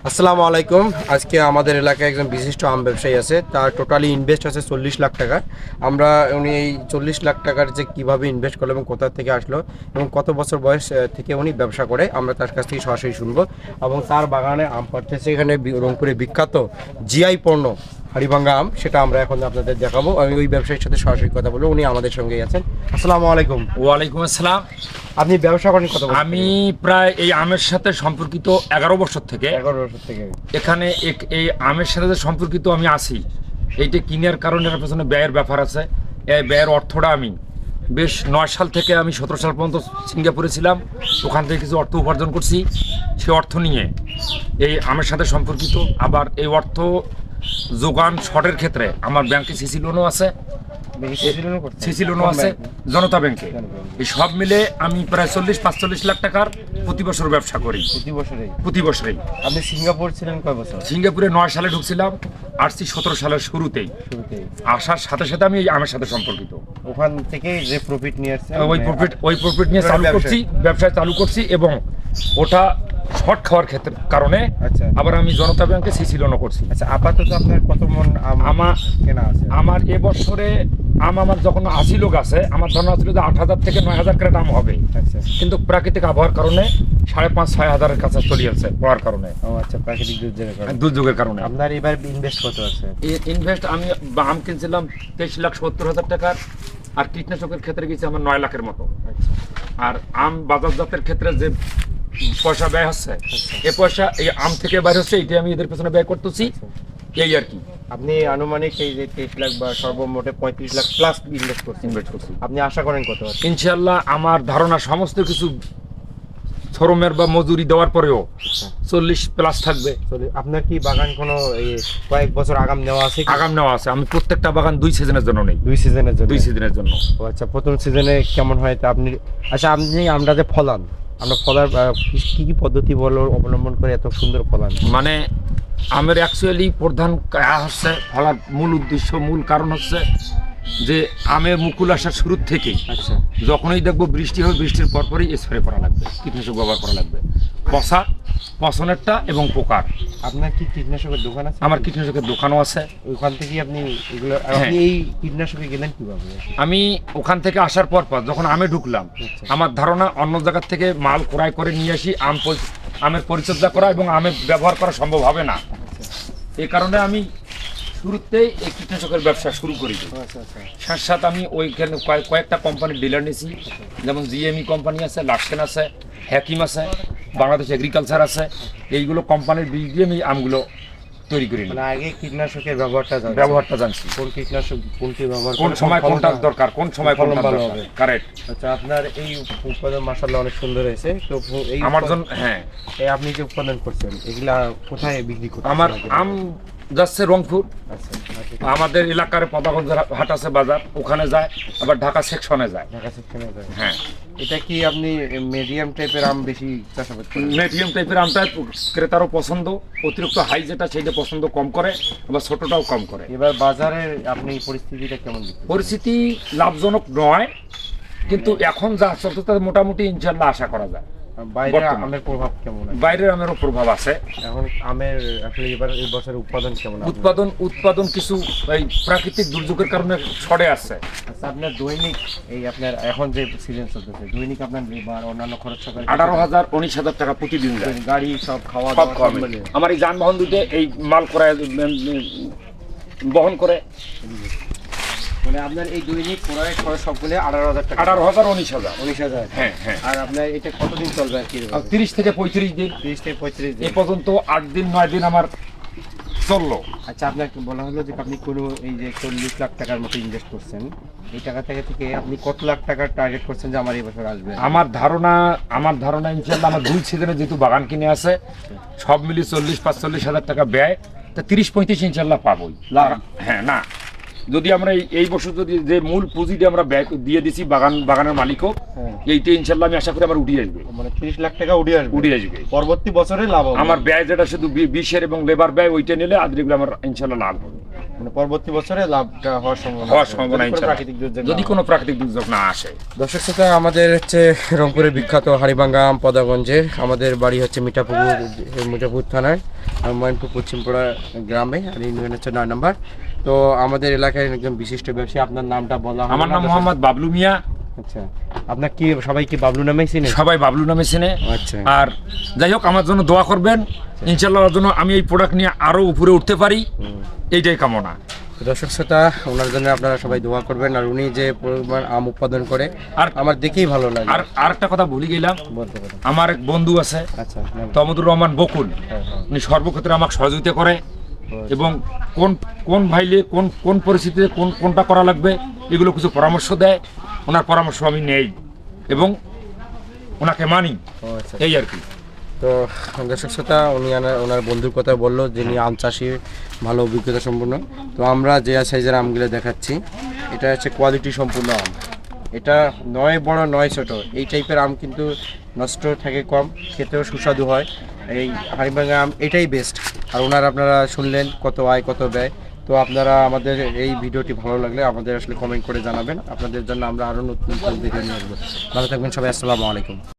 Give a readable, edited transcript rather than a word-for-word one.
আসসালামু আলাইকুম। আজকে আমাদের এলাকায় একজন বিশিষ্ট আম ব্যবসায়ী আছে, তার টোটালি ইনভেস্ট আছে 40 লাখ টাকা। উনি এই 40 লাখ টাকার যে কিভাবে ইনভেস্ট করলো এবং কোথা থেকে আসলো এবং কত বছর বয়স থেকে উনি ব্যবসা করে, আমরা তার কাছ থেকে সরাসরি শুনবো। এবং তার বাগানে আম পাড়তেছে এখানে রংপুরে বিখ্যাত জিআই পণ্য হাড়িভাঙ্গা আম, সেটা আমরা এখন আপনাদের দেখাবো। আমি ওই ব্যবসায়ীর সাথে সরাসরি কথা বলবো, উনি আমাদের সঙ্গেই আছেন। আসসালামু আলাইকুম। ওয়ালাইকুম আসসালাম। আপনি ব্যবসা করেন কত বছর? আমি প্রায় এই আমের সাথে সম্পর্কিত 11 বছর থেকে 11 বছর থেকে এখানে এই আমের সাথে যে সম্পর্কিত আমি আছি। এইটা কিনার কারণে এর পেছনে ব্যয়ের ব্যাপার আছে। এই ব্যয়ের অর্থটা আমি বেশ 9 সাল থেকে আমি 17 সাল পর্যন্ত সিঙ্গাপুরে ছিলাম, ওখান থেকে কিছু অর্থ উপার্জন করছি। সে অর্থ নিয়ে এই আমের সাথে সম্পর্কিত, আবার এই অর্থ যোগান শর্টের ক্ষেত্রে আমার ব্যাংকে সিসি লোনও আছে, জনতা ব্যাংকে। এই সব মিলে আমি প্রায় 40-45 লাখ টাকার প্রতি বছর ব্যবসা করি। প্রতি বছরেই। আপনি সিঙ্গাপুর ছিলেন কয় বছর? সিঙ্গাপুরে 9 সালে ঢুকছিলাম, আসছি 17 সালের শুরুতেই। আসার সাথে সাথে আমি এই আমের সাথে সম্পর্কিত। ওখান থেকে যে প্রফিট নিয়ে আসছে, ওই প্রফিট নিয়ে চালু করছি, ব্যবসা চালু করছি। এবং ওটা শর্ট খাওয়ার ক্ষেত্রে কারণে আবার আমি জনতা ব্যাংকে সিসি লোনও করছি। আচ্ছা, আপাতত আপনার কত মন আমার কেনা আছে? আমার এবছরে আমার যখন আসিল গাছে, আমার ধারণা ছিল যে 8,000 থেকে 9,000 ক্রেট আম হবে। কিন্তু প্রাকৃতিক আবহাওয়ার কারণে 5,500-6 হাজারের কাছে চলে যাচ্ছে পড়ার কারণে। প্রাকৃতিক দুর্যোগের কারণে। আপনার এবার ইনভেস্ট কত আছে? ইনভেস্ট আমি আম কিনছিলাম 23,70,000 টাকার, আর কীটনাশকের ক্ষেত্রে গেছে আমার 9 লাখের মতো। আর আম বাজারজাতের ক্ষেত্রে যে পয়সা ব্যয় হচ্ছে, এই পয়সা এই আম থেকে বাইরে হচ্ছে, এইটা আমি এদের পেছনে ব্যয় করতেছি, এই আর কি। আপনি আনুমানিক এই যে 23 লাখ বা সর্বমোটে 35 লাখ প্লাস ইনভেস্ট করছি। আপনি আশা করেন কত? ইনশাআল্লাহ আমার ধারণা সমস্ত কিছু শ্রমের বা মজুরি দেওয়ার পরেও 40 প্লাস থাকবে। আপনার কি বাগান কোনো কয়েক বছর আগাম নেওয়া আছে? আগাম নেওয়া আছে। আমি প্রত্যেকটা বাগান 2 সিজনের জন্য নেই। 2 সিজনের জন্য? 2 সিজনের জন্য। আচ্ছা, প্রথম সিজনে কেমন হয় তা আপনি আমরা যে ফলান, আমরা ফলার কি কি পদ্ধতি অবলম্বন করে এত সুন্দর ফলান? মানে আমের অ্যাকচুয়ালি প্রধান হচ্ছে ফলার মূল উদ্দেশ্য, মূল কারণ হচ্ছে যে আমের মুকুল আসার শুরুর থেকেই যখনই দেখবো বৃষ্টি হবে, বৃষ্টির পরপরই স্প্রে করা লাগবে, কীটনাশক ব্যবহার করা লাগবে। পচনেরটা এবং পোকার। আপনার কি কীটনাশকের দোকান আছে? আমার কীটনাশকের দোকানও আছে। ওইখান থেকে আপনি এগুলো এই কীটনাশকে গেলেন কিভাবে? আমি ওখান থেকে আসার পর যখন আমে ঢুকলাম, আমার ধারণা অন্য জায়গার থেকে মাল ক্রয় করে নিয়ে আসি আমের পরিচর্যা করা এবং আমের ব্যবহার করা সম্ভব হবে না। এই কারণে আমি শুরুতেই এই কীটনাশকের ব্যবসা শুরু করি। সাথে সাথে আমি ওইখানে কয়েকটা কোম্পানির ডিলার নিয়েছি, যেমন জিএমই কোম্পানি আছে, লাক্সেন আছে, হ্যাকিম আছে, বাংলাদেশ এগ্রিকালচার আছে। এইগুলো কোম্পানির বীজ দিয়ে আমি আমগুলো তৈরি করি। আগে কীটনাশকের ব্যবহারটা জানছি, কোন কীটনাশক কোনটি ব্যবহার, কোন সময় কোনটা দরকার, কোন সময় কোনটা ভালো হবে। কারেক্ট। আচ্ছা, আপনার এই উৎপাদন মাশাআল্লাহ অনেক সুন্দর হয়েছে। তো এই আমার জন্য এই আপনি যে উৎপাদন করছেন এগুলা কোথায় বিক্রি করছেন? আমার আম যাচ্ছে রংপুর, আমাদের এলাকার পদাগঞ্জ হাট আছে বাজার, ওখানে যায়, আবার ঢাকা সেকশনে যায়। হ্যাঁ। এটা কি আপনি মিডিয়াম টাইপের আম বেশি চাষাবাদ করেন? মিডিয়াম টাইপের আমটা ক্রেতারও পছন্দ, অতিরিক্ত হাই যেটা সেইটা পছন্দ কম করে, আবার ছোটটাও কম করে। এবার বাজারের আপনি পরিস্থিতিটা কেমন? পরিস্থিতি লাভজনক নয়, কিন্তু এখন যা চলতে তাদের মোটামুটি ইনশাল্লাহ আশা করা যায়। বাইরের আমের প্রভাব কেমন? বাইরের আমেরও প্রভাব আছে। এখন আমের আসলে এই বছরের উৎপাদন কেমন? উৎপাদন কিছু এই প্রাকৃতিক দুর্যোগের কারণে সরে আসছে। আচ্ছা, আপনার দৈনিক এখন যে সিজন চলতেছে, দৈনিক আপনার লেবার অন্যান্য খরচ 18,000-19,000 টাকা প্রতিদিন যায়। গাড়ি সব খাওয়া আমার এই যানবাহন দুটো এই মাল করায় বহন করে। মানে আপনার এই দৈনিক ক্রয় খরচ সবগুলো 18,000 টাকা। 18,000-19,000। হ্যাঁ। আর আপনার এটা কতদিন চলবে আর কি? 30 থেকে 35 দিন। 30 থেকে 35 দিন। এই পর্যন্ত 8-9 দিন আমার চললো। আচ্ছা, আপনাকে বলা হলো যে আপনি কোনো এই যে 40 লাখ টাকার মতো ইনভেস্ট করছেন, এই টাকা থেকে আপনি কত লাখ টাকার টার্গেট করছেন যে আমার এই বছর আসবে? আমার ধারণা ইনশাআল্লাহ আমার 2 সিজনে যেহেতু বাগান কিনে আছে, সব মিলিয়ে 40-45 হাজার টাকা ব্যয়, তা 30-35 ইনশাআল্লাহ পাবোই। হ্যাঁ, না যদি আমরা এই বছর যদি যে মূল পুঁজিটা আমরা ব্যয় দিয়ে দিছি বাগানের মালিকও, এইটা ইনশাআল্লাহ আমি আশা করি আমার উঠে আসবে। মানে 30 লাখ টাকা উঠে আসবে পরবর্তী বছরে লাভ হবে। আমার ব্যয় যেটা শুধু বিষের এবং লেবার ব্যয়, ওইটা নিলে আদ্রিগুলো আমার ইনশাআল্লাহ লাভ হবে। মানে পরবর্তী বছরে লাভটা হওয়ার সম্ভাবনা যদি কোনো প্রাকৃতিক দুর্যোগ না আসে। দর্শক শ্রোতা, আমাদের হচ্ছে রংপুরের বিখ্যাত হাড়িভাঙ্গা আম পদাগঞ্জে, আমাদের বাড়ি হচ্ছে মিঠাপুকুর থানায়। ময়নপুর পশ্চিমপাড়া গ্রামে, আর ইউনিয়ন হচ্ছে 9 নম্বর। তো আমাদের এলাকায় একজন বিশিষ্ট ব্যবসায়ী, আপনার নামটা বলা হবে আমার না? নাম মোহাম্মদ বাবলু মিয়া। আচ্ছা, আপনার কি সবাই কি বাবলু নামেই চিনে? সবাই বাবলু নামে চেনে। আচ্ছা। আর যাই হোক, আমার জন্য দোয়া করবেন, ইনশাল্লাহ ওর জন্য আমি এই প্রোডাক্ট নিয়ে আরো উপরে উঠতে পারি, এইটাই কামনা। দর্শক শ্রোতা, ওনার জন্য আপনারা সবাই দোয়া করবেন। আর উনি যে পরিমাণ আম উৎপাদন করে আর আমার দেখেই ভালো লাগে। আর একটা কথা ভুলে গেলাম, বলতে পারেন। আমার এক বন্ধু আছে আচ্ছা, নাম? তমদুর রহমান বকুল, হ্যাঁ, হ্যাঁ। উনি সর্বক্ষেত্রে আমাকে সহযোগিতা করে এবং কোন ভাইলে কোন পরিস্থিতিতে কোনটা করা লাগবে এগুলো কিছু পরামর্শ দেয়। ওনার পরামর্শ আমি নেই এবং ওনাকে মানি, ও আচ্ছা। এই আর কি। তো দর্শক শ্রোতা, উনি ওনার বন্ধুর কথা বললো, যিনি আম চাষি, ভালো অভিজ্ঞতা সম্পন্ন। তো আমরা যে সাইজের আমগুলো দেখাচ্ছি, এটা হচ্ছে কোয়ালিটি সম্পূর্ণ আম। এটা নয় বড় নয় ছোট, এই টাইপের আম কিন্তু নষ্ট থাকে কম, খেতেও সুস্বাদু হয়। এই হাড়িভাঙা আম এটাই বেস্ট। আর আপনারা শুনলেন কত আয় কত ব্যয়। তো আপনারা আমাদের এই ভিডিওটি ভালো লাগলে আমাদের আসলে কমেন্ট করে জানাবেন। আপনাদের জন্য আমরা আরও নতুন নতুন ভিডিও নিয়ে আসবো। ভালো থাকবেন সবাই, আসসালামু আলাইকুম।